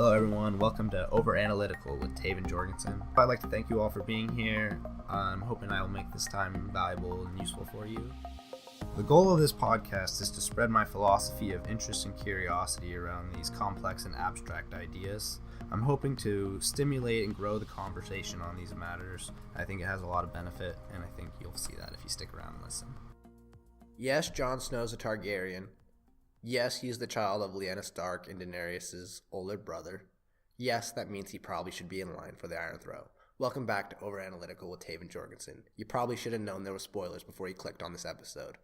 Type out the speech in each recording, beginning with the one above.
Hello everyone, welcome to Over Analytical with Taven Jorgensen. I'd like to thank you all for being here. I'm hoping I will make this time valuable and useful for you. The goal of this podcast is to spread my philosophy of interest and curiosity around these complex and abstract ideas. I'm hoping to stimulate and grow the conversation on these matters. I think it has a lot of benefit, and I think you'll see that if you stick around and listen. Yes, Jon Snow's a Targaryen. Yes, he's the child of Lyanna Stark and Daenerys' older brother. Yes, that means he probably should be in line for the Iron Throne. Welcome back to Over Analytical with Taven Jorgensen. You probably should have known there were spoilers before you clicked on this episode.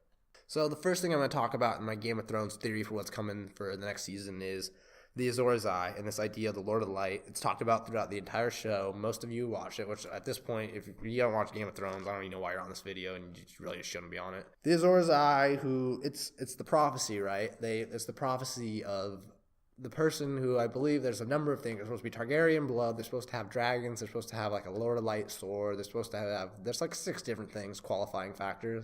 So the first thing I'm going to talk about in my Game of Thrones theory for what's coming for the next season is the Azor Ahai and this idea of the Lord of Light. It's talked about throughout the entire show. Most of you watch it, which at this point, if you don't watch Game of Thrones, I don't even know why you're on this video, and you really just shouldn't be on it. The Azor Ahai, who it's the prophecy, right? It's the prophecy of the person who, I believe there's a number of things. They're supposed to be Targaryen blood. They're supposed to have dragons. They're supposed to have like a Lord of Light sword. They're supposed to have there's like 6 different things, qualifying factors.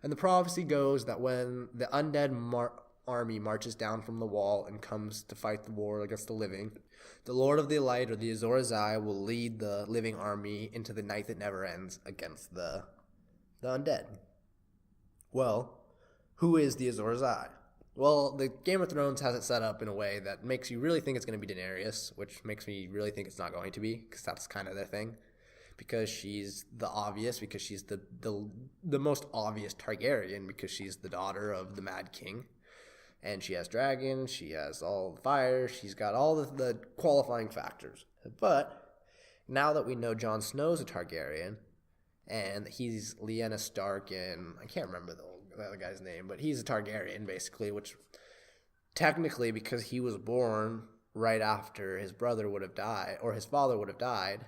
And the prophecy goes that when the undead army marches down from the wall and comes to fight the war against the living, the Lord of the Light, or the Azor Ahai, will lead the living army into the night that never ends against the undead. Well, who is the Azor Ahai? Well, the Game of Thrones has it set up in a way that makes you really think it's going to be Daenerys, which makes me really think it's not going to be, because that's kind of their thing. Because she's the obvious, because she's the most obvious Targaryen, because she's the daughter of the Mad King. And she has dragons, she has all the fire, she's got all the qualifying factors. But now that we know Jon Snow's a Targaryen, and he's Lyanna Stark, and I can't remember the other guy's name, but he's a Targaryen, basically, which technically, because he was born right after his brother would have died, or his father would have died,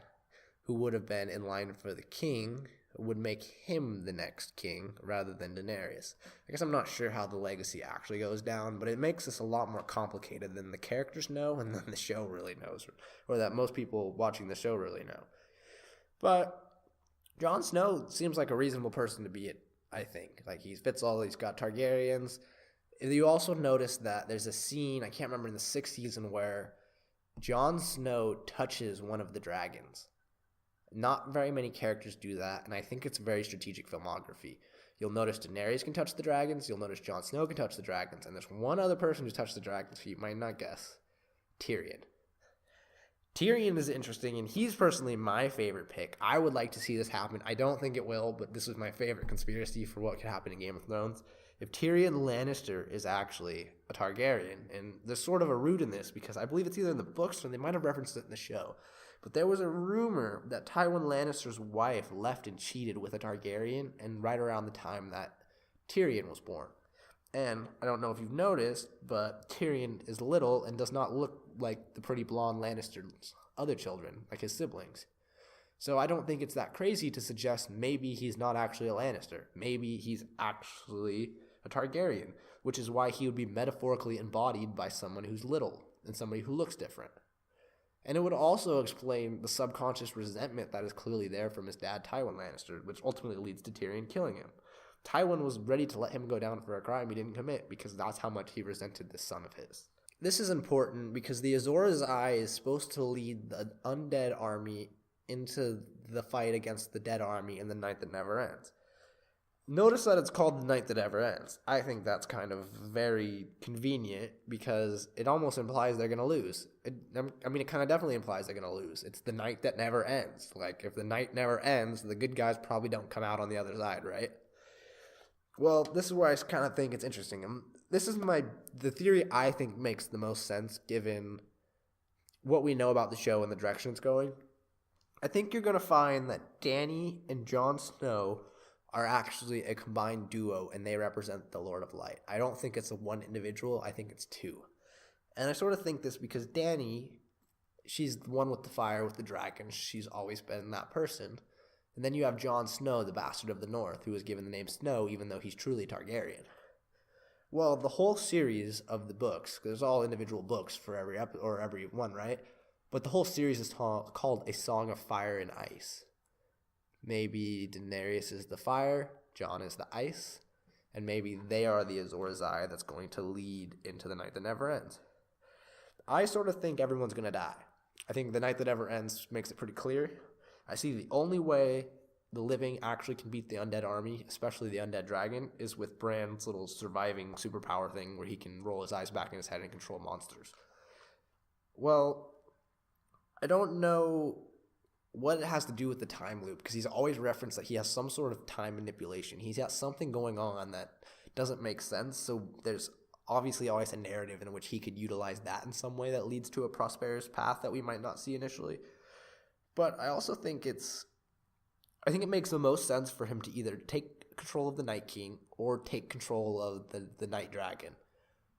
who would have been in line for the king, would make him the next king rather than Daenerys. I guess I'm not sure how the legacy actually goes down, but it makes this a lot more complicated than the characters know and than the show really knows, or that most people watching the show really know. But Jon Snow seems like a reasonable person to be it, I think. Like, he fits all, he's got Targaryens. You also notice that there's a scene, I can't remember, in the 6th season where Jon Snow touches one of the dragons. Not very many characters do that, and I think it's very strategic filmography. You'll notice Daenerys can touch the dragons, you'll notice Jon Snow can touch the dragons, and there's one other person who's touched the dragons who you might not guess. Tyrion. Tyrion is interesting, and he's personally my favorite pick. I would like to see this happen. I don't think it will, but this is my favorite conspiracy for what could happen in Game of Thrones. If Tyrion Lannister is actually a Targaryen, and there's sort of a root in this, because I believe it's either in the books or they might have referenced it in the show. But there was a rumor that Tywin Lannister's wife left and cheated with a Targaryen, and right around the time that Tyrion was born. And I don't know if you've noticed, but Tyrion is little and does not look like the pretty blonde Lannister's other children, like his siblings. So I don't think it's that crazy to suggest maybe he's not actually a Lannister. Maybe he's actually a Targaryen, which is why he would be metaphorically embodied by someone who's little and somebody who looks different. And it would also explain the subconscious resentment that is clearly there from his dad, Tywin Lannister, which ultimately leads to Tyrion killing him. Tywin was ready to let him go down for a crime he didn't commit because that's how much he resented this son of his. This is important because the Azor Ahai is supposed to lead the undead army into the fight against the dead army in the night that never ends. Notice that it's called the night that never ends. I think that's kind of very convenient because it almost implies they're going to lose. It kind of definitely implies they're going to lose. It's the night that never ends. Like, if the night never ends, the good guys probably don't come out on the other side, right? Well, this is where I kind of think it's interesting. This is the theory I think makes the most sense given what we know about the show and the direction it's going. I think you're going to find that Dany and Jon Snow are actually a combined duo, and they represent the Lord of Light. I don't think it's a one individual. I think it's 2. And I sort of think this because Dany, she's the one with the fire, with the dragon. She's always been that person. And then you have Jon Snow, the bastard of the North, who was given the name Snow, even though he's truly Targaryen. Well, the whole series of the books, because there's all individual books for every every one, right? But the whole series is called A Song of Fire and Ice. Maybe Daenerys is the fire, Jon is the ice, and maybe they are the Azor Ahai that's going to lead into the night that never ends. I sort of think everyone's going to die. I think The Night That Ever Ends makes it pretty clear. I see the only way the living actually can beat the undead army, especially the undead dragon, is with Bran's little surviving superpower thing where he can roll his eyes back in his head and control monsters. Well, I don't know what it has to do with the time loop, because he's always referenced that he has some sort of time manipulation. He's got something going on that doesn't make sense, so there's obviously always a narrative in which he could utilize that in some way that leads to a prosperous path that we might not see initially. But I also think it makes the most sense for him to either take control of the Night King or take control of the Night Dragon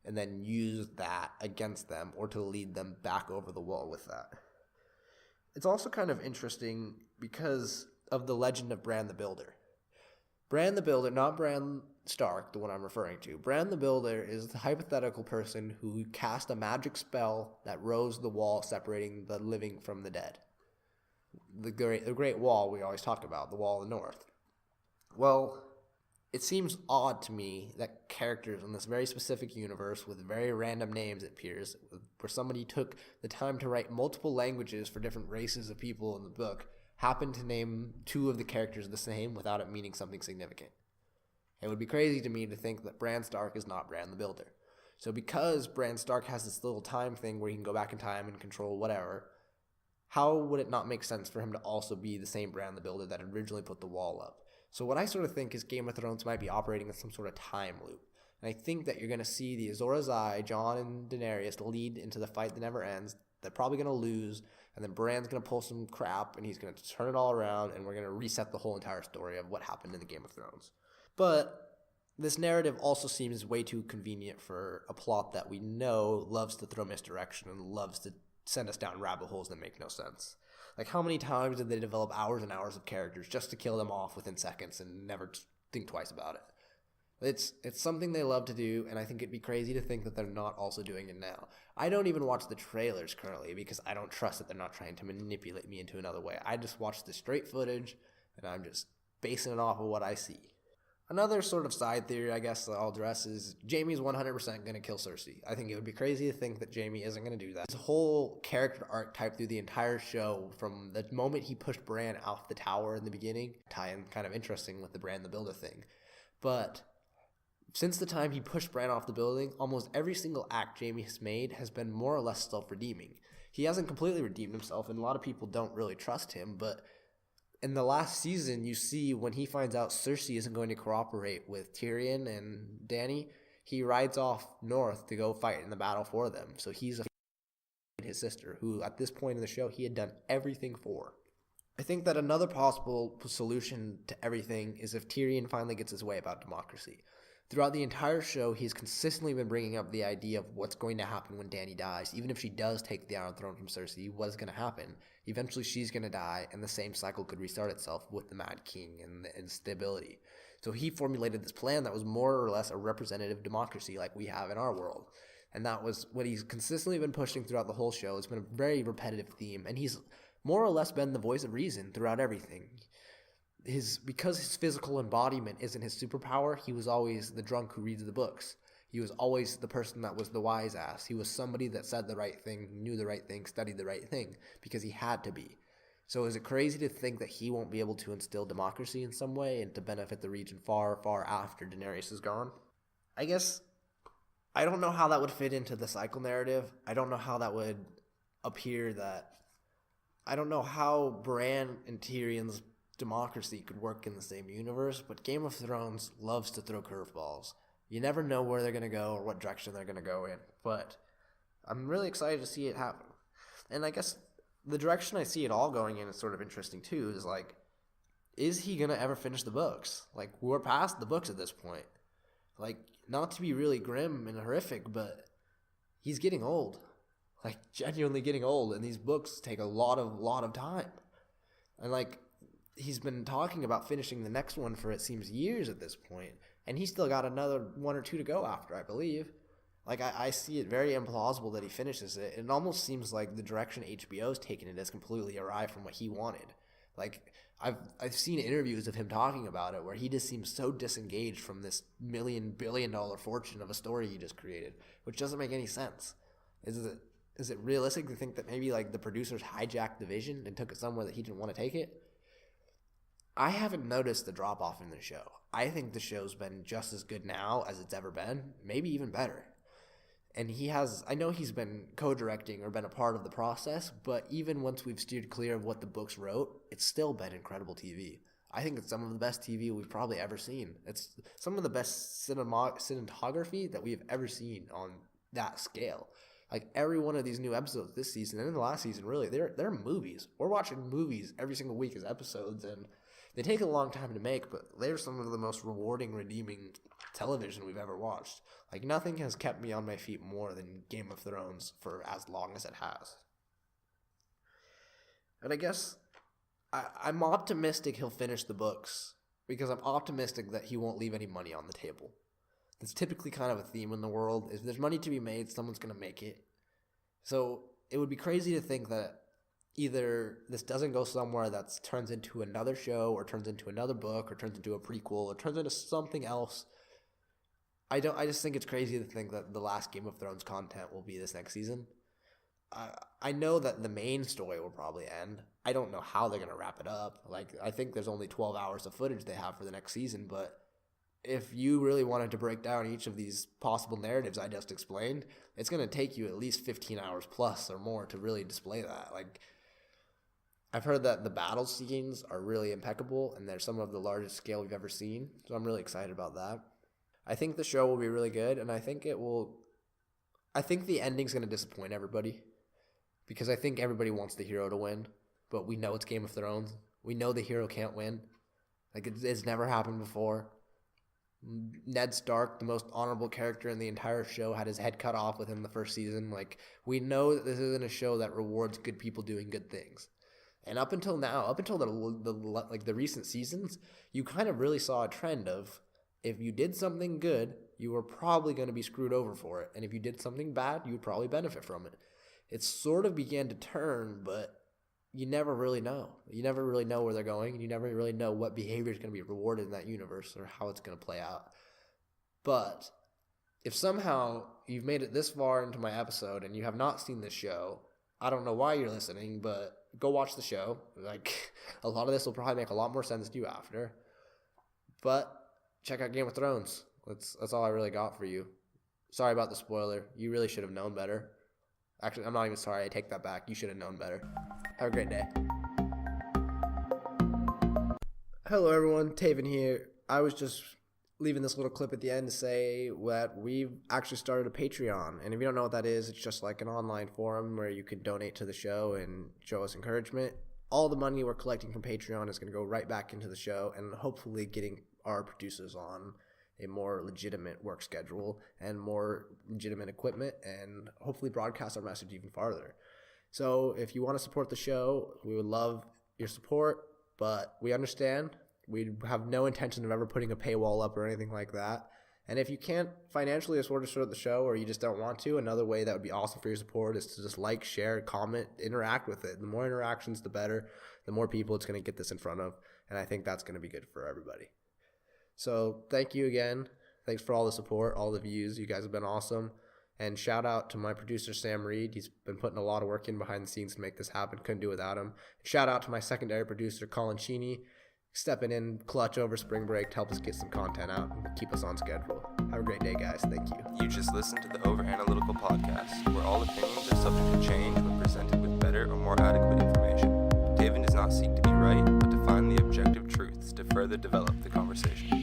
and then use that against them, or to lead them back over the wall with that. It's also kind of interesting because of the legend of Bran the Builder. Bran the Builder, not Bran Stark, the one I'm referring to. Bran the Builder is the hypothetical person who cast a magic spell that rose the wall separating the living from the dead. The great wall we always talk about, the Wall of the North. Well, it seems odd to me that characters in this very specific universe with very random names, it appears, where somebody took the time to write multiple languages for different races of people in the book, happen to name two of the characters the same without it meaning something significant. It would be crazy to me to think that Bran Stark is not Bran the Builder. So because Bran Stark has this little time thing where he can go back in time and control whatever, how would it not make sense for him to also be the same Bran the Builder that originally put the wall up? So what I sort of think is Game of Thrones might be operating in some sort of time loop. And I think that you're going to see the Azor Ahai, Jon, and Daenerys lead into the fight that never ends. They're probably going to lose, and then Bran's going to pull some crap, and he's going to turn it all around, and we're going to reset the whole entire story of what happened in the Game of Thrones. But this narrative also seems way too convenient for a plot that we know loves to throw misdirection and loves to send us down rabbit holes that make no sense. Like, how many times did they develop hours and hours of characters just to kill them off within seconds and never think twice about it? It's something they love to do, and I think it'd be crazy to think that they're not also doing it now. I don't even watch the trailers currently because I don't trust that they're not trying to manipulate me into another way. I just watch the straight footage, and I'm just basing it off of what I see. Another sort of side theory, I guess, that I'll address is Jaime's 100% going to kill Cersei. I think it would be crazy to think that Jaime isn't going to do that. His whole character archetype through the entire show, from the moment he pushed Bran off the tower in the beginning, tie-in kind of interesting with the Bran the Builder thing. But since the time he pushed Bran off the building, almost every single act Jaime has made has been more or less self-redeeming. He hasn't completely redeemed himself, and a lot of people don't really trust him, but in the last season, you see when he finds out Cersei isn't going to cooperate with Tyrion and Dany, he rides off north to go fight in the battle for them. So he's his sister, who at this point in the show, he had done everything for. I think that another possible solution to everything is if Tyrion finally gets his way about democracy. Throughout the entire show, he's consistently been bringing up the idea of what's going to happen when Dany dies. Even if she does take the Iron Throne from Cersei, what is going to happen? Eventually, she's going to die, and the same cycle could restart itself with the Mad King and the instability. So he formulated this plan that was more or less a representative democracy like we have in our world. And that was what he's consistently been pushing throughout the whole show. It's been a very repetitive theme, and he's more or less been the voice of reason throughout everything. Because his physical embodiment isn't his superpower, he was always the drunk who reads the books. He was always the person that was the wise ass. He was somebody that said the right thing, knew the right thing, studied the right thing, because he had to be. So is it crazy to think that he won't be able to instill democracy in some way and to benefit the region far, far after Daenerys is gone? I guess I don't know how that would fit into the cycle narrative. I don't know how that would appear that... I don't know how Bran and Tyrion's democracy could work in the same universe, but Game of Thrones loves to throw curveballs. You never know where they're going to go or what direction they're going to go in, but I'm really excited to see it happen. And I guess the direction I see it all going in is sort of interesting too, is like, is he going to ever finish the books? Like, we're past the books at this point. Like, not to be really grim and horrific, but he's getting old. Like, genuinely getting old, and these books take a lot of time. And like, he's been talking about finishing the next one for, it seems, years at this point, and he's still got another one or two to go after, I believe. Like, I see it very implausible that he finishes it. It almost seems like the direction HBO's taken it is completely awry from what he wanted. Like, I've seen interviews of him talking about it where he just seems so disengaged from this billion-dollar fortune of a story he just created, which doesn't make any sense. Is it realistic to think that maybe like the producers hijacked the vision and took it somewhere that he didn't want to take it? I haven't noticed the drop off in the show. I think the show's been just as good now as it's ever been, maybe even better. And I know he's been co-directing or been a part of the process, but even once we've steered clear of what the books wrote, it's still been incredible TV. I think it's some of the best TV we've probably ever seen. It's some of the best cinematography that we've ever seen on that scale. Like every one of these new episodes this season and in the last season, really, they're movies. We're watching movies every single week as episodes, and they take a long time to make, but they're some of the most rewarding, redeeming television we've ever watched. Like nothing has kept me on my feet more than Game of Thrones for as long as it has. And I guess I'm optimistic he'll finish the books because I'm optimistic that he won't leave any money on the table. That's typically kind of a theme in the world. If there's money to be made, someone's going to make it. So it would be crazy to think that either this doesn't go somewhere that turns into another show or turns into another book or turns into a prequel or turns into something else. I just think it's crazy to think that the last Game of Thrones content will be this next season. I know that the main story will probably end. I don't know how they're going to wrap it up. Like, I think there's only 12 hours of footage they have for the next season, but if you really wanted to break down each of these possible narratives I just explained, it's going to take you at least 15 hours plus or more to really display that. Like, I've heard that the battle scenes are really impeccable, and they're some of the largest scale we've ever seen, so I'm really excited about that. I think the show will be really good, and I think the ending's going to disappoint everybody, because I think everybody wants the hero to win, but we know it's Game of Thrones. We know the hero can't win. Like, it's never happened before. Ned Stark, the most honorable character in the entire show, had his head cut off within the first season. Like, we know that this isn't a show that rewards good people doing good things. And up until now, up until the recent seasons, you kind of really saw a trend of if you did something good, you were probably going to be screwed over for it. And if you did something bad, you would probably benefit from it. It sort of began to turn, but you never really know. You never really know where they're going, and you never really know what behavior is going to be rewarded in that universe or how it's going to play out. But if somehow you've made it this far into my episode and you have not seen this show, I don't know why you're listening, but go watch the show. Like, a lot of this will probably make a lot more sense to you after. But check out Game of Thrones. That's all I really got for you. Sorry about the spoiler. You really should have known better. Actually, I'm not even sorry. I take that back. You should have known better. Have a great day. Hello, everyone. Taven here. I was just leaving this little clip at the end to say that we've actually started a Patreon. And if you don't know what that is, it's just like an online forum where you can donate to the show and show us encouragement. All the money we're collecting from Patreon is going to go right back into the show and hopefully getting our producers on a more legitimate work schedule and more legitimate equipment and hopefully broadcast our message even farther. So if you want to support the show, we would love your support, but we understand. We have no intention of ever putting a paywall up or anything like that. And if you can't financially afford to support the show or you just don't want to, another way that would be awesome for your support is to just like, share, comment, interact with it. The more interactions, the better. The more people it's going to get this in front of. And I think that's going to be good for everybody. So thank you again. Thanks for all the support, all the views. You guys have been awesome. And shout out to my producer, Sam Reed. He's been putting a lot of work in behind the scenes to make this happen. Couldn't do it without him. Shout out to my secondary producer, Colin Cheney, stepping in clutch over spring break to help us get some content out and keep us on schedule. Have a great day, guys. Thank you. You just listened to the Over Analytical podcast, where all opinions are subject to change when presented with better or more adequate information. Taven does not seek to be right, but to find the objective truths to further develop the conversation.